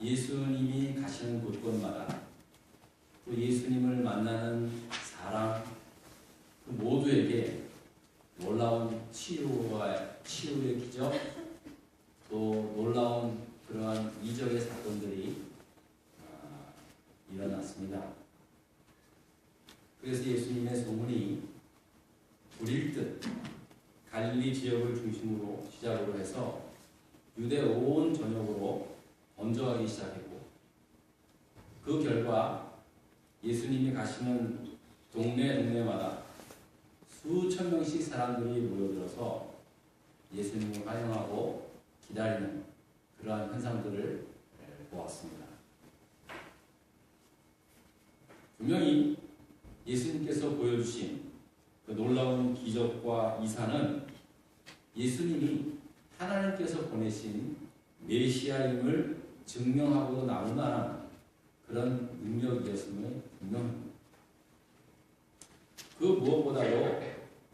예수님이 가시는 곳곳마다 또 예수님을 만나는 사람 그 모두에게 놀라운 치유의 기적, 또 놀라운 그러한 이적의 사건들이 일어났습니다. 그래서 예수님의 소문이 불일 듯 갈릴리 지역을 중심으로 시작으로 해서 유대 온 전역으로 번져가기 시작했고, 그 결과 예수님이 가시는 동네마다 수천 명씩 사람들이 모여들어서 예수님을 환영하고 기다리는 그러한 현상들을 보았습니다. 분명히 예수님께서 보여주신 그 놀라운 기적과 이사는 예수님이 하나님께서 보내신 메시아임을 증명하고 나무나는 그런 능력이었음을 분명합니다. 그 무엇보다도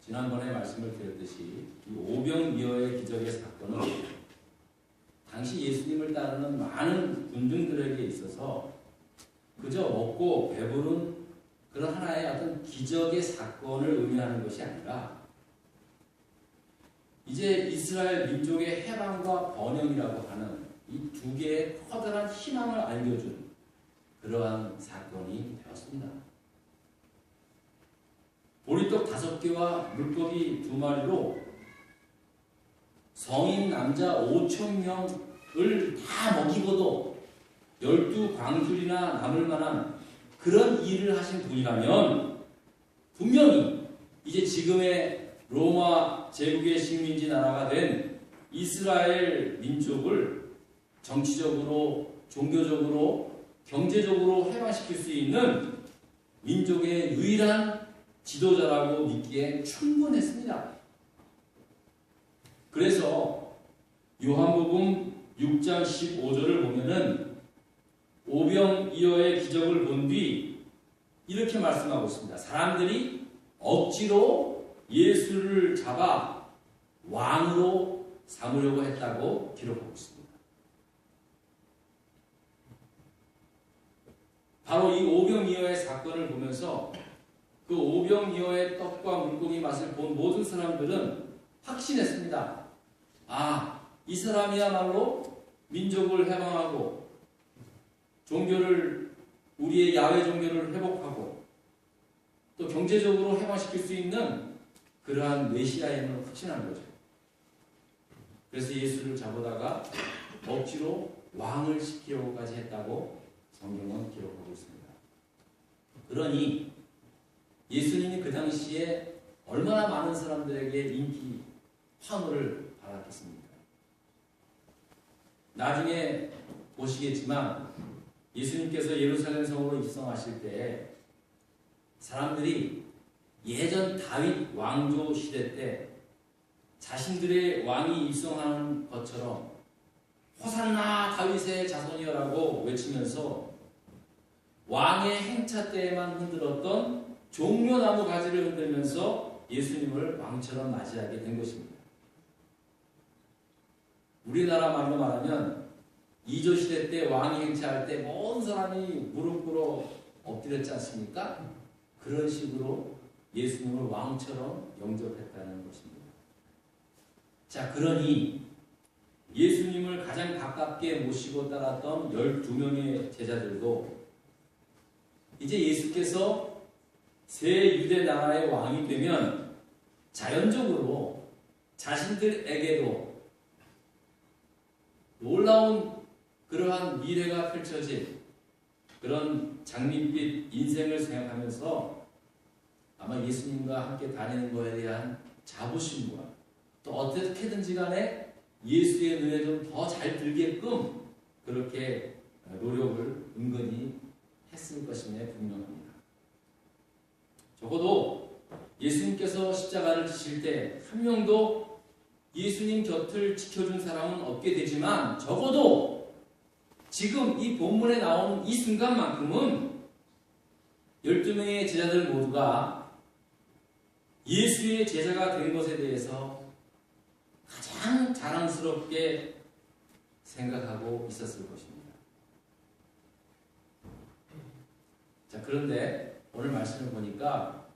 지난번에 말씀을 드렸듯이 이 오병이어의 기적의 사건은 당시 예수님을 따르는 많은 군중들에게 있어서 그저 먹고 배부른 그런 하나의 어떤 기적의 사건을 의미하는 것이 아니라 이제 이스라엘 민족의 해방과 번영이라고 하는 이 두 개의 커다란 희망을 안겨준 그러한 사건이 되었습니다. 보리떡 5개와 물고기 2마리로 성인 남자 5,000명을 다 먹이고도 12광줄이나 남을 만한 그런 일을 하신 분이라면 분명히 이제 지금의 로마 제국의 식민지 나라가 된 이스라엘 민족을 정치적으로, 종교적으로, 경제적으로 해방시킬 수 있는 민족의 유일한 지도자라고 믿기에 충분했습니다. 그래서 요한복음 6장 15절을 보면은 오병이어의 기적을 본 뒤 이렇게 말씀하고 있습니다. 사람들이 억지로 예수를 잡아 왕으로 삼으려고 했다고 기록하고 있습니다. 바로 이 오병이어의 사건을 보면서 그 오병이어의 떡과 물고기 맛을 본 모든 사람들은 확신했습니다. 아, 이 사람이야말로 민족을 해방하고 종교를, 우리의 야외 종교를 회복하고 또 경제적으로 해방시킬 수 있는 그러한 메시아임을 확신한 거죠. 그래서 예수를 잡아다가 억지로 왕을 시키려고까지 했다고 성경은 기록하고 있습니다. 그러니 예수님이 그 당시에 얼마나 많은 사람들에게 인기, 환호를 받았겠습니까? 나중에 보시겠지만 예수님께서 예루살렘 성으로 입성하실 때 사람들이 예전 다윗 왕조 시대 때 자신들의 왕이 입성하는 것처럼 호산나 다윗의 자손이여라고 외치면서 왕의 행차 때에만 흔들었던 종려나무 가지를 흔들면서 예수님을 왕처럼 맞이하게 된 것입니다. 우리나라 말로 말하면 이조시대 때 왕이 행차할 때 모든 사람이 무릎 꿇어 엎드렸지 않습니까? 그런 식으로 예수님을 왕처럼 영접했다는 것입니다. 자, 그러니 예수님을 가장 가깝게 모시고 따랐던 12명의 제자들도 이제 예수께서 새 유대 나라의 왕이 되면 자연적으로 자신들에게도 놀라운 그러한 미래가 펼쳐질 그런 장밋빛 인생을 생각하면서 아마 예수님과 함께 다니는 것에 대한 자부심과 또 어떻게든지 간에 예수의 눈에 좀 더 잘 들게끔 그렇게 노력을 은근히 했을 것임에 분명합니다. 적어도 예수님께서 십자가를 지실 때 한 명도 예수님 곁을 지켜준 사람은 없게 되지만 적어도 지금 이 본문에 나오는 이 순간만큼은 12명의 제자들 모두가 예수의 제자가 된 것에 대해서 가장 자랑스럽게 생각하고 있었을 것입니다. 그런데 오늘 말씀을 보니까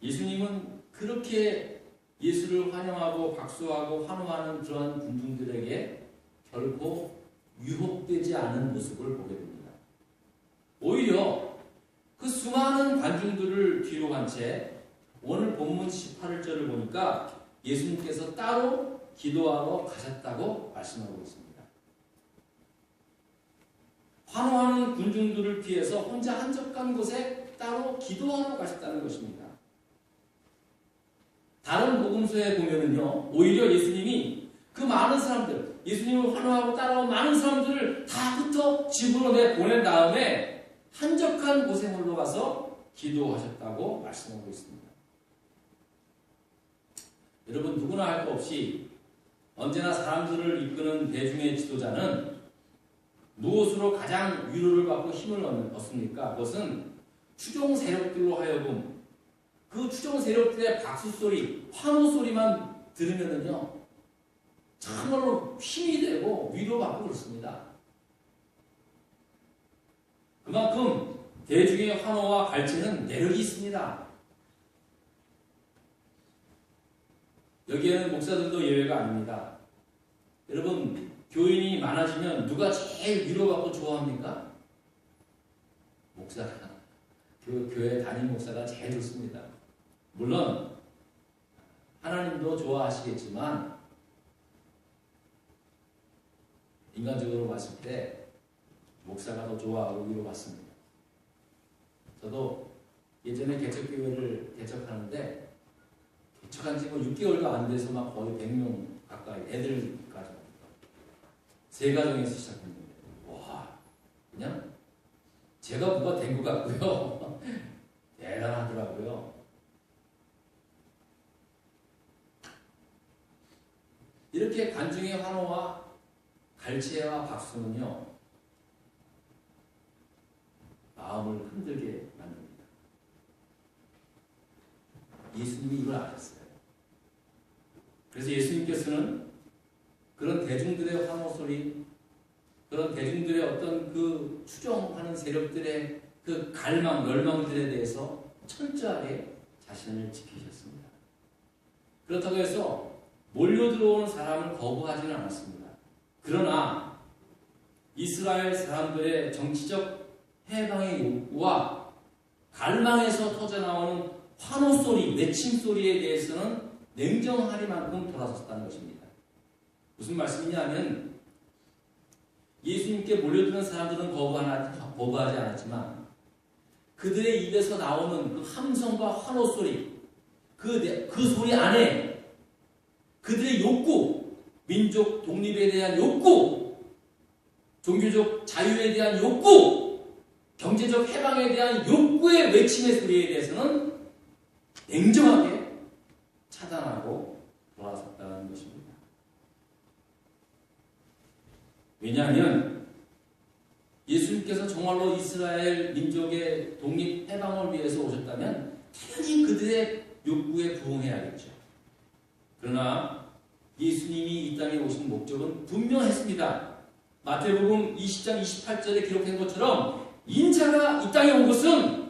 예수님은 그렇게 예수를 환영하고 박수하고 환호하는 그런 군중들에게 결코 유혹되지 않은 모습을 보게 됩니다. 오히려 그 수많은 관중들을 뒤로 간 채 오늘 본문 18절을 보니까 예수님께서 따로 기도하러 가셨다고 말씀하고 있습니다. 환호하는 군중들을 피해서 혼자 한적한 곳에 따로 기도하러 가셨다는 것입니다. 다른 복음서에 보면은요, 오히려 예수님이 그 많은 사람들, 예수님을 환호하고 따라온 많은 사람들을 다 흩어 집으로 내보낸 다음에 한적한 곳에 홀로 가서 기도하셨다고 말씀하고 있습니다. 여러분, 누구나 할 것 없이 언제나 사람들을 이끄는 대중의 지도자는 무엇으로 가장 위로를 받고 힘을 얻습니까? 그것은 추종 세력들로 하여금 그 추종 세력들의 박수 소리, 환호 소리만 들으면은요, 참말로 힘이 되고 위로받고 그렇습니다. 그만큼 대중의 환호와 갈채는 매력이 있습니다. 여기에는 목사들도 예외가 아닙니다. 여러분, 교인이 많아지면 누가 제일 위로받고 좋아합니까? 목사가. 교회 담임 목사가 제일 좋습니다. 물론 하나님도 좋아하시겠지만 인간적으로 봤을 때 목사가 더 좋아하고 위로받습니다. 저도 예전에 개척교회를 개척하는데 개척한 지 6개월도 안 돼서 막 거의 100명 가까이 애들까지 세 가정에서 시작했는데 와, 그냥 제가 누가 된 것 같고요. 대단하더라고요. 이렇게 관중의 환호와 갈채와 박수는요, 마음을 흔들게 만듭니다. 예수님이 이걸 아셨어요. 그래서 예수님께서는 그런 대중들의 환호 소리, 그런 대중들의 어떤 그 추종하는 세력들의 그 갈망, 열망들에 대해서 철저하게 자신을 지키셨습니다. 그렇다고 해서 몰려 들어오는 사람을 거부하지는 않았습니다. 그러나 이스라엘 사람들의 정치적 해방의 욕구와 갈망에서 터져나오는 환호 소리, 외침 소리에 대해서는 냉정하리만큼 돌아섰다는 것입니다. 무슨 말씀이냐면 예수님께 몰려드는 사람들은 거부하지 않았지만 그들의 입에서 나오는 그 함성과 환호 소리, 그 소리 안에 그들의 욕구, 민족 독립에 대한 욕구, 종교적 자유에 대한 욕구, 경제적 해방에 대한 욕구의 외침의 소리에 대해서는 냉정하게 차단하고 돌아섰다는 것입니다. 왜냐하면 예수님께서 정말로 이스라엘 민족의 독립 해방을 위해서 오셨다면 당연히 그들의 욕구에 부응해야겠죠. 그러나 예수님이 이 땅에 오신 목적은 분명했습니다. 마태복음 20장 28절에 기록된 것처럼 인자가 이 땅에 온 것은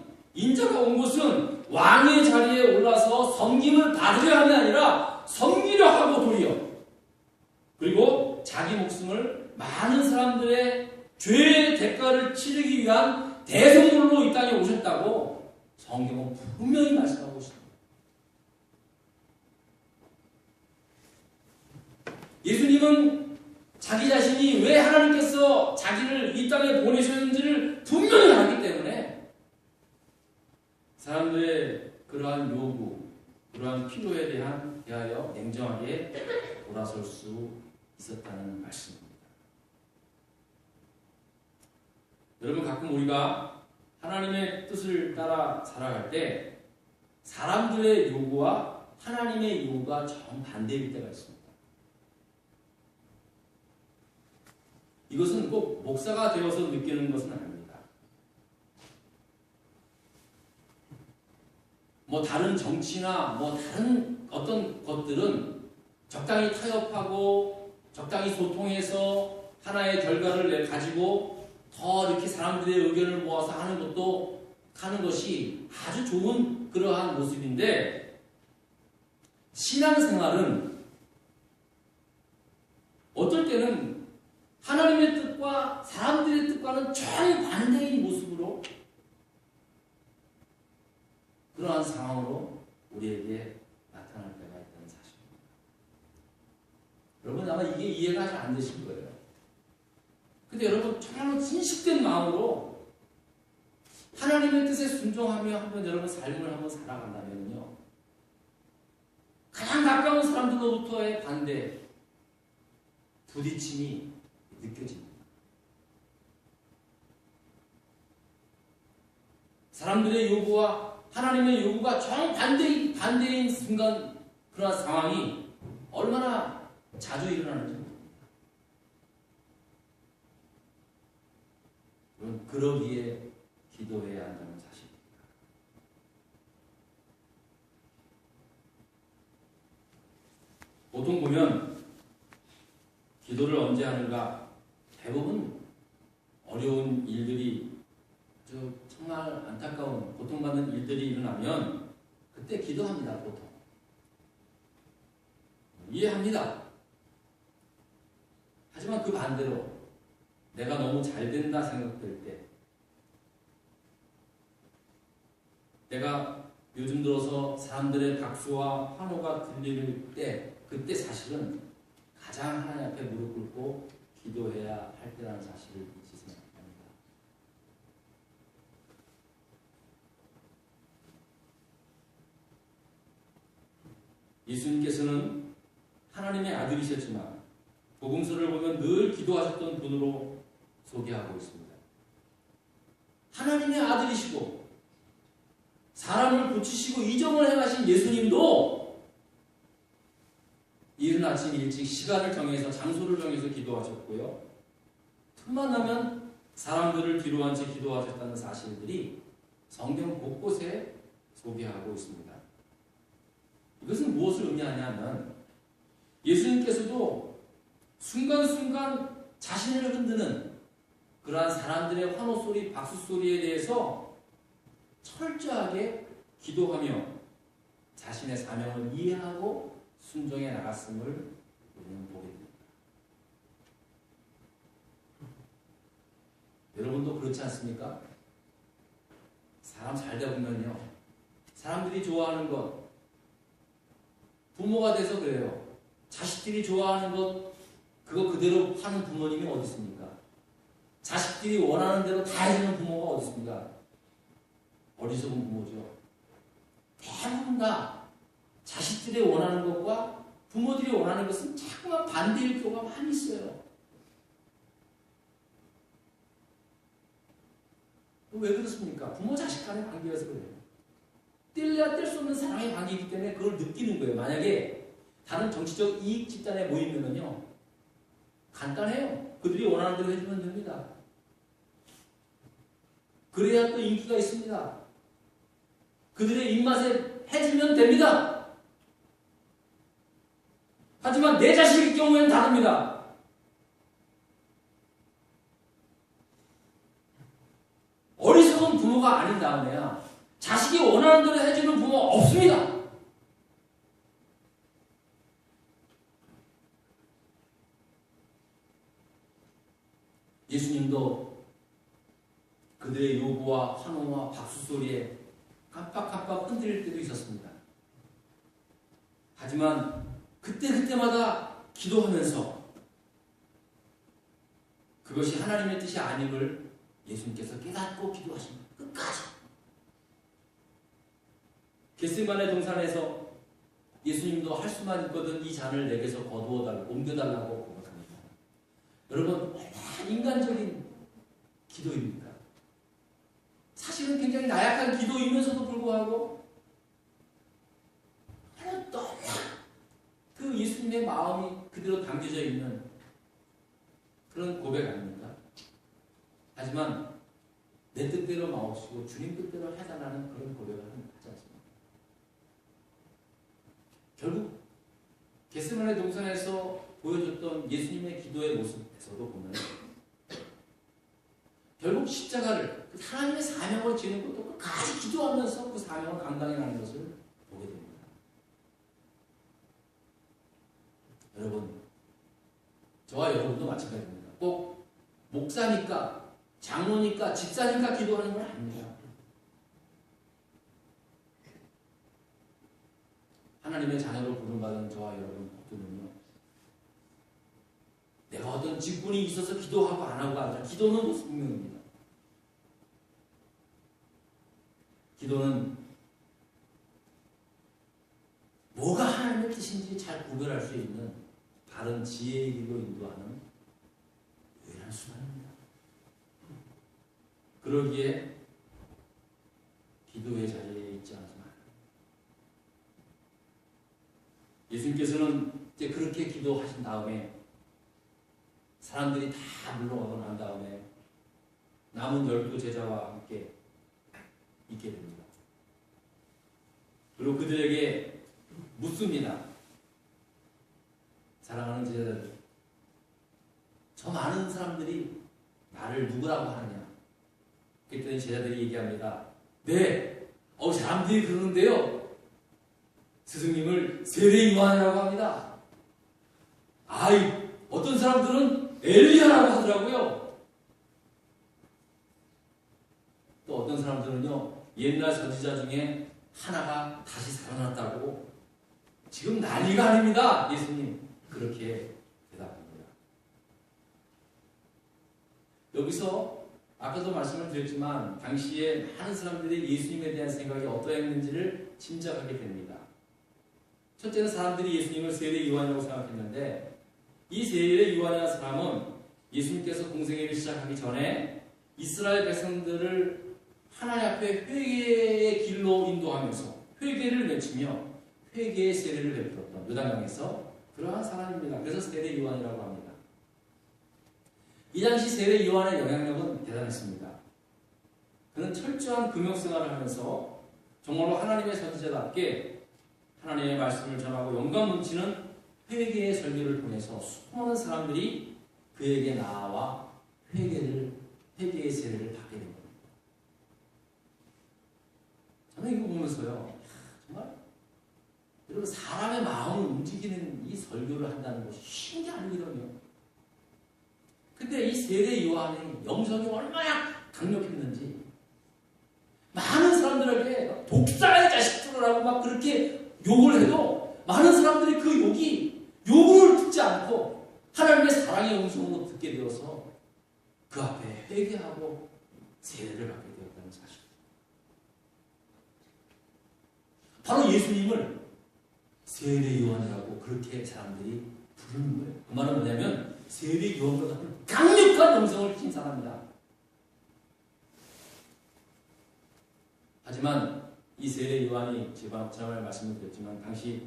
왕의 자리에 올라서 섬김을 받으려 함이 아니라 섬기려 하고 도리어 그리고 자기 목숨을 많은 사람들의 죄의 대가를 치르기 위한 대성물로 이 땅에 오셨다고 성경은 분명히 말씀하고 있습니다. 예수님은 자기 자신이 왜 하나님께서 자기를 이 땅에 보내셨는지를 분명히 알기 때문에 사람들의 그러한 요구, 그러한 필요에 대하여 냉정하게 돌아설 수 있었다는 말씀입니다. 여러분, 가끔 우리가 하나님의 뜻을 따라 살아갈 때 사람들의 요구와 하나님의 요구가 정반대일 때가 있습니다. 이것은 꼭 목사가 되어서 느끼는 것은 아닙니다. 다른 정치나 다른 어떤 것들은 적당히 타협하고 적당히 소통해서 하나의 결과를 가지고 더 이렇게 사람들의 의견을 모아서 하는 것도 하는 것이 아주 좋은 그러한 모습인데, 신앙생활은 어떨 때는 하나님의 뜻과 사람들의 뜻과는 정반대인 모습으로 그러한 상황으로 우리에게 나타날 때가 있다는 사실입니다. 여러분 아마 이게 이해가 잘 안 되실 거예요. 근데 여러분 정말로 진실된 마음으로 하나님의 뜻에 순종하며 한번 여러분 삶을 한번 살아간다면요, 가장 가까운 사람들로부터의 반대, 부딪힘이 느껴집니다. 사람들의 요구와 하나님의 요구가 정반대인 순간, 그러한 상황이 얼마나 자주 일어나는지 모릅니다. 그러기에 기도해야 한다는 사실입니다. 보통 보면 기도를 언제 하는가? 대부분 어려운 일들이, 정말 안타까운 고통받는 일들이 일어나면 그때 기도합니다. 보통 이해합니다. 하지만 그 반대로 내가 너무 잘 된다 생각될 때, 내가 요즘 들어서 사람들의 박수와 환호가 들릴 때, 그때 사실은 가장 하나님 앞에 무릎 꿇고 기도해야 할 때라는 사실을 잊지 생각합니다. 예수님께서는 하나님의 아들이셨지만 복음서를 보면 늘 기도하셨던 분으로 소개하고 있습니다. 하나님의 아들이시고 사람을 고치시고 이적을 행하신 예수님도 이른 아침 일찍 시간을 정해서 장소를 정해서 기도하셨고요. 틈만 나면 사람들을 뒤로 한 채 기도하셨다는 사실들이 성경 곳곳에 소개하고 있습니다. 이것은 무엇을 의미하냐면 예수님께서도 순간순간 자신을 흔드는 그러한 사람들의 환호 소리, 박수 소리에 대해서 철저하게 기도하며 자신의 사명을 이해하고 순종해 나갔음을 우리는 보게 됩니다. 여러분도 그렇지 않습니까? 사람 살다 보면요, 사람들이 좋아하는 것, 부모가 돼서 그래요. 자식들이 좋아하는 것, 그거 그대로 하는 부모님이 어디 있습니까? 자식들이 원하는 대로 다 해주는 부모가 어디 있습니까? 어리석은 부모죠. 대부분 다 자식들이 원하는 것과 부모들이 원하는 것은 자꾸만 반대일 경우가 많이 있어요. 왜 그렇습니까? 부모 자식 간의 관계여서 그래요. 뗄래야 뗄 수 없는 사랑의 관계이기 때문에 그걸 느끼는 거예요. 만약에 다른 정치적 이익 집단에 모이면요, 간단해요. 그들이 원하는 대로 해주면 됩니다. 그래야 또 인기가 있습니다. 그들의 입맛에 해주면 됩니다. 하지만 내 자식의 경우에는 다릅니다. 어리석은 부모가 아닌 다음에야 자식이 원하는 대로 해주는 부모 없습니다. 예수님도 그들의 요구와 환호와 박수 소리에 깜빡깜빡 흔들릴 때도 있었습니다. 하지만 그때마다 기도하면서 그것이 하나님의 뜻이 아님을 예수님께서 깨닫고 기도하십니다. 끝까지. 겟세마네 동산에서 예수님도 할 수만 있거든 이 잔을 내게서 거두어달라고, 옮겨달라고 고백합니다. 여러분, 얼마나 인간적인 기도입니까? 사실은 굉장히 나약한 기도이면서도 불구하고 너무 그 예수님의 마음이 그대로 담겨져 있는 그런 고백 아닙니까? 하지만 내 뜻대로 마옵시고 주님 뜻대로 해달라는 그런 고백을 하지 않습니다. 결국 겟세마네 동산에서 보여줬던 예수님의 기도의 모습에서도 보면 결국 십자가를 하나님의 사명을 지는 것도 끝까지 기도하면서 그 사명을 감당해가는 것을 보게 됩니다. 여러분, 저와 여러분도 마찬가지입니다. 꼭 목사니까, 장로니까, 집사니까 기도하는 건 아닙니다. 하나님의 자녀로 부름받은 저와 여러분 모두는요, 내가 어떤 직분이 있어서 기도하고 안 하고가 아니라 기도는 분명입니다. 기도는 뭐가 하나님의 뜻인지 잘 구별할 수 있는 바른 지혜의 길로 인도하는 유일한 수단입니다. 그러기에 기도의 자리에 있지 않지만 예수님께서는 이제 그렇게 기도하신 다음에 사람들이 다 물러가고 난 다음에 남은 12제자와 함께 있게 됩니다. 그리고 그들에게 묻습니다. 사랑하는 제자들, 저 많은 사람들이 나를 누구라고 하느냐? 그랬더니 제자들이 얘기합니다. 네, 사람들이 그러는데요, 스승님을 세례 요한이라고 합니다. 어떤 사람들은 엘리야라고 하더라고요. 또 어떤 사람들은요, 옛날 선지자 중에 하나가 다시 살아났다고. 지금 난리가 아닙니다, 예수님. 그렇게 대답합니다. 여기서 아까도 말씀을 드렸지만 당시에 많은 사람들이 예수님에 대한 생각이 어떠했는지를 짐작하게 됩니다. 첫째는 사람들이 예수님을 세례 요한이라고 생각했는데, 이 세례 요한이라는 사람은 예수님께서 공생애를 시작하기 전에 이스라엘 백성들을 하나님 앞에 회개의 길로 인도하면서 회개를 외치며 회개의 세례를 베풀었던 요단강에서 그러한 사람입니다. 그래서 세례 요한이라고 합니다. 이 당시 세례 요한의 영향력은 대단했습니다. 그는 철저한 금욕생활을 하면서 정말로 하나님의 선지자답게 하나님의 말씀을 전하고 영감 넘치는 회개의 설교를 통해서 수많은 사람들이 그에게 나와 회개의 세례를 받게 된 겁니다. 저는 이거 보면서요, 정말 여러분, 사람의 마음을 움직이는 이 설교를 한다는 것이 쉬운 게 아니거든요. 근데 이 세례 요한의 영성이 얼마나 강력했는지, 많은 사람들에게 독사의 자식들이라고 막 그렇게 욕을 해도 많은 사람들이 그 욕을 듣지 않고 하나님의 사랑의 음성으로 듣게 되어서 그 앞에 회개하고 세례를 받게 되었다는 사실. 바로 예수님을 세례 요한이라고 그렇게 사람들이 부르는 거예요. 그 말은 뭐냐면 세례 요한보다 강력한 영성을 띤 사람이다. 하지만 이 세례 요한이 제가 지난번에 말씀을 드렸지만 당시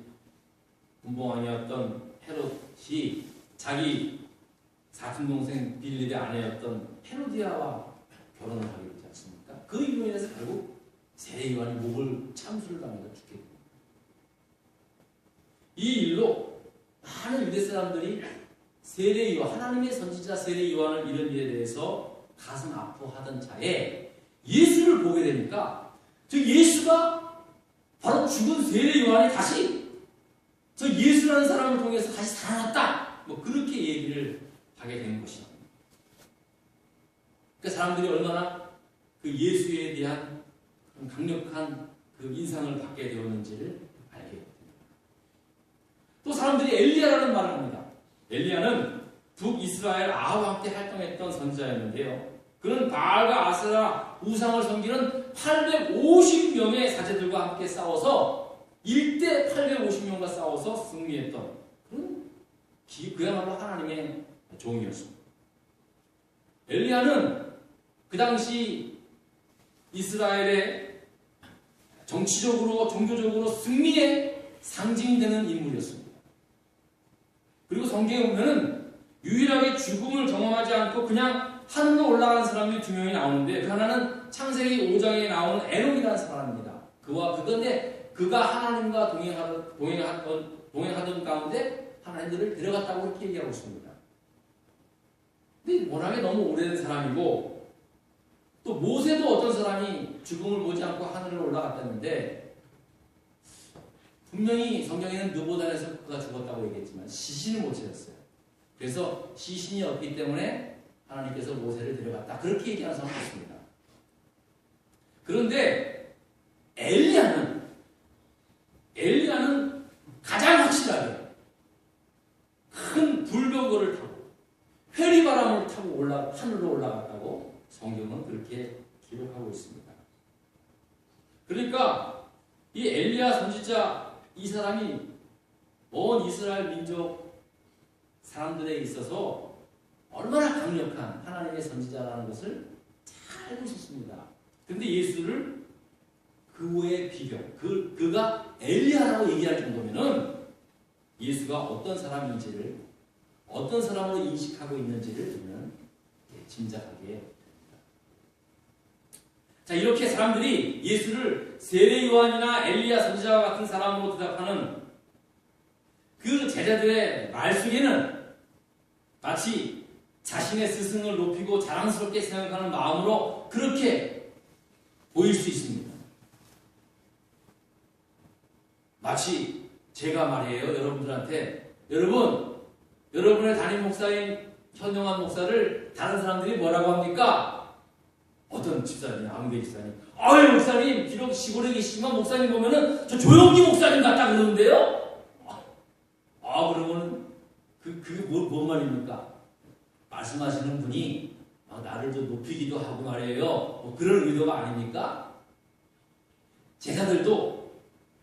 군봉왕이었던 헤롯이 자기 사촌동생 빌립의 아내였던 헤로디아와 결혼을 하게 되지 않습니까? 그 이유로 인해서 결국 세례 요한이 목을 참수를 당해서 죽게 됩니다. 이 일로 많은 유대 사람들이 세례 요한, 하나님의 선지자 세례 요한을 잃은 일에 대해서 가슴 아파하던 차에 예수를 보게 되니까 저 예수가 바로 죽은 세례 요한이 다시 저 예수라는 사람을 통해서 다시 살아났다, 그렇게 얘기를 하게 된 것이죠. 그러니까 사람들이 얼마나 그 예수에 대한 강력한 그 인상을 받게 되었는지를 알게 됩니다. 또 사람들이 엘리야라는 말을 합니다. 엘리야는 북이스라엘 아합 때 활동했던 선지자였는데요. 그는 바알과 아세라 우상을 섬기는 850명의 사제들과 함께 싸워서 일대 850명과 싸워서 승리했던 그런 그야말로 하나님의 종이었습니다. 엘리야는 그 당시 이스라엘의 정치적으로 종교적으로 승리의 상징이 되는 인물이었습니다. 그리고 성경에 보면은 유일하게 죽음을 경험하지 않고 그냥 하늘로 올라가는 사람이 2명이 나오는데 그 하나는 창세기 5장에 나오는 에녹이라는 사람입니다. 그가 하나님과 동행하던 가운데 하나님들을 데려갔다고 이렇게 얘기하고 있습니다. 근데 워낙에 너무 오래된 사람이고 또 모세도 어떤 사람이 죽음을 보지 않고 하늘로 올라갔다는데 분명히 성경에는 느보단에서 그가 죽었다고 얘기했지만 시신은 모세였어요. 그래서 시신이 없기 때문에 하나님께서 모세를 데려갔다. 그렇게 얘기하는 사람도 있습니다. 그런데 엘리야는 가장 확실하게 큰 불병거를 타고 회리바람을 타고 하늘로 올라갔다고 성경은 그렇게 기록하고 있습니다. 그러니까 이 엘리야 선지자 이 사람이 온 이스라엘 민족 사람들에 있어서 얼마나 강력한 하나님의 선지자라는 것을 잘 알고 있었습니다. 그런데 예수를 그의 비교, 그가 엘리야라고 얘기할 정도면은 예수가 어떤 사람인지를 어떤 사람으로 인식하고 있는지를 우리는 짐작하게 됩니다. 자, 이렇게 사람들이 예수를 세례 요한이나 엘리야 선지자와 같은 사람으로 대답하는 그 제자들의 말 속에는 마치 자신의 스승을 높이고 자랑스럽게 생각하는 마음으로 그렇게 보일 수 있습니다. 마치 제가 말이에요, 여러분들한테 여러분의 담임 목사인 현영환 목사를 다른 사람들이 뭐라고 합니까? 어떤 집사님, 아무개 집사님, 아유 목사님 비록 시골에 계시지만 목사님 보면은 저 조용기 목사님 같다 그러는데요? 그러면 그게 뭔 말입니까? 말씀하시는 분이 나를 좀 높이기도 하고 말이에요. 그런 의도가 아닙니까? 제자들도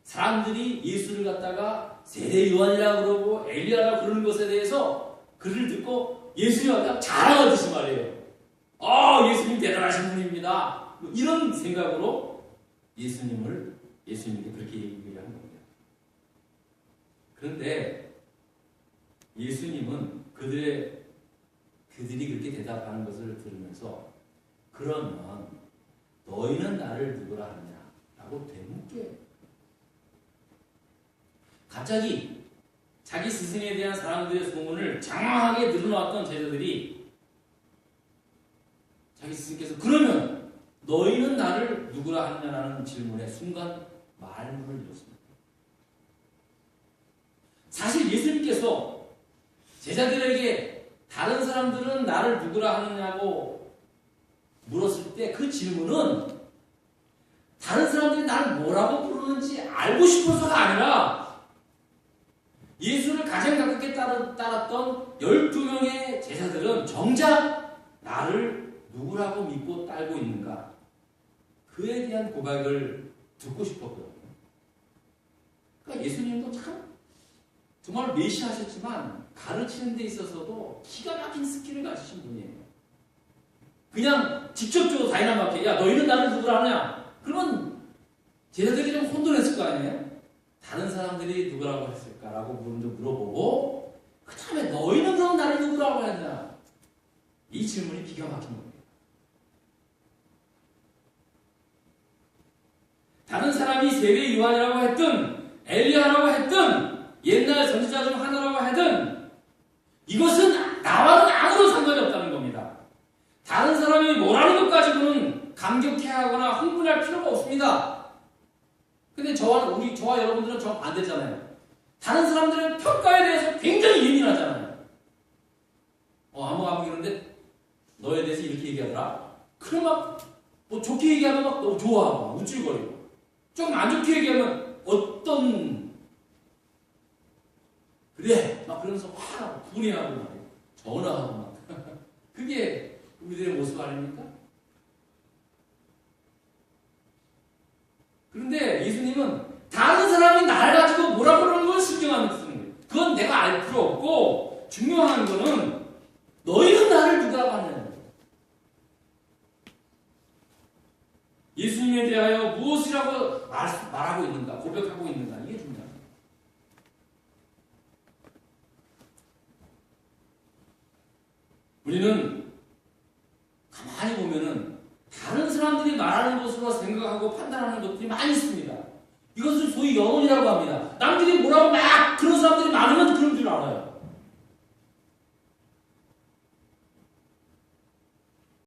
사람들이 예수를 갖다가 세례 요한이라고 그러고 엘리야라고 그러는 것에 대해서 글을 듣고 예수님 갖다가 자랑하듯이 말이에요. 예수님 대단하신 분입니다. 이런 생각으로 예수님께 그렇게 얘기를 한 겁니다. 그런데 예수님은 그들이 그렇게 대답하는 것을 들으면서 그러면 너희는 나를 누구라 하느냐? 라고 되묻게 갑자기 자기 스승에 대한 사람들의 소문을 장황하게 늘어놓았던 제자들이 자기 스승께서 그러면 너희는 나를 누구라 하느냐라는 질문에 순간 말문을 잃었습니다. 사실 예수님께서 제자들에게 다른 사람들은 나를 누구라 하느냐고 물었을 때 그 질문은 다른 사람들이 나를 뭐라고 부르는지 알고 싶어서가 아니라 예수를 가장 가깝게 따랐던 12명의 제자들은 정작 나를 누구라고 믿고 따르고 있는가? 그에 대한 고백을 듣고 싶었거든요. 그러니까 예수님도 참 정말 메시아셨지만 가르치는 데 있어서도 기가 막힌 스킬을 가지신 분이에요. 그냥 직접적으로 다이나마게 야 너희는 나를 누구라 하냐? 그러면 제자들이 좀 혼돈했을 거 아니에요? 다른 사람들이 누구라고 했을까라고 먼저 물어보고 그 다음에 너희는 그럼 나를 누구라고 했냐? 이 질문이 기가 막힌 겁니다. 다른 사람이 세례 요한이라고 했든 엘리야라고 했든 옛날 선지자 중 하나라고 하든 이것은 나와는 아무런 상관이 없다는 겁니다. 다른 사람이 뭐라는 것 가지고는 감격해하거나 흥분할 필요가 없습니다. 근데 저와 여러분들은 저 반대잖아요. 다른 사람들의 평가에 대해서 굉장히 예민하잖아요. 아무 이러는데 너에 대해서 이렇게 얘기하더라. 그럼 뭐 좋게 얘기하면 너무 좋아하고 우쭐거리고 조금 안 좋게 얘기하면 어떤 그래 막 그러면서 화나고 분해하고 말이에요. 전화하고 막 그게 우리들의 모습 아닙니까? 그런데 예수님은 다른 사람이 나를 가지고 뭐라 그러는 걸 신경 안 쓰는 거예요. 그건 내가 알 필요 없고 중요한 거는 너희는 나를 누구라고 하느냐. 예수님에 대하여 무엇이라고 말하고 있는가, 고백하고 있는가, 이게 중요합니다. 우리는 가만히 보면은 다른 사람들이 말하는 것으로 생각하고 판단하는 것들이 많이 있습니다. 이것을 소위 영혼이라고 합니다. 남들이 뭐라고 막 그런 사람들이 많으면 그런 줄 알아요.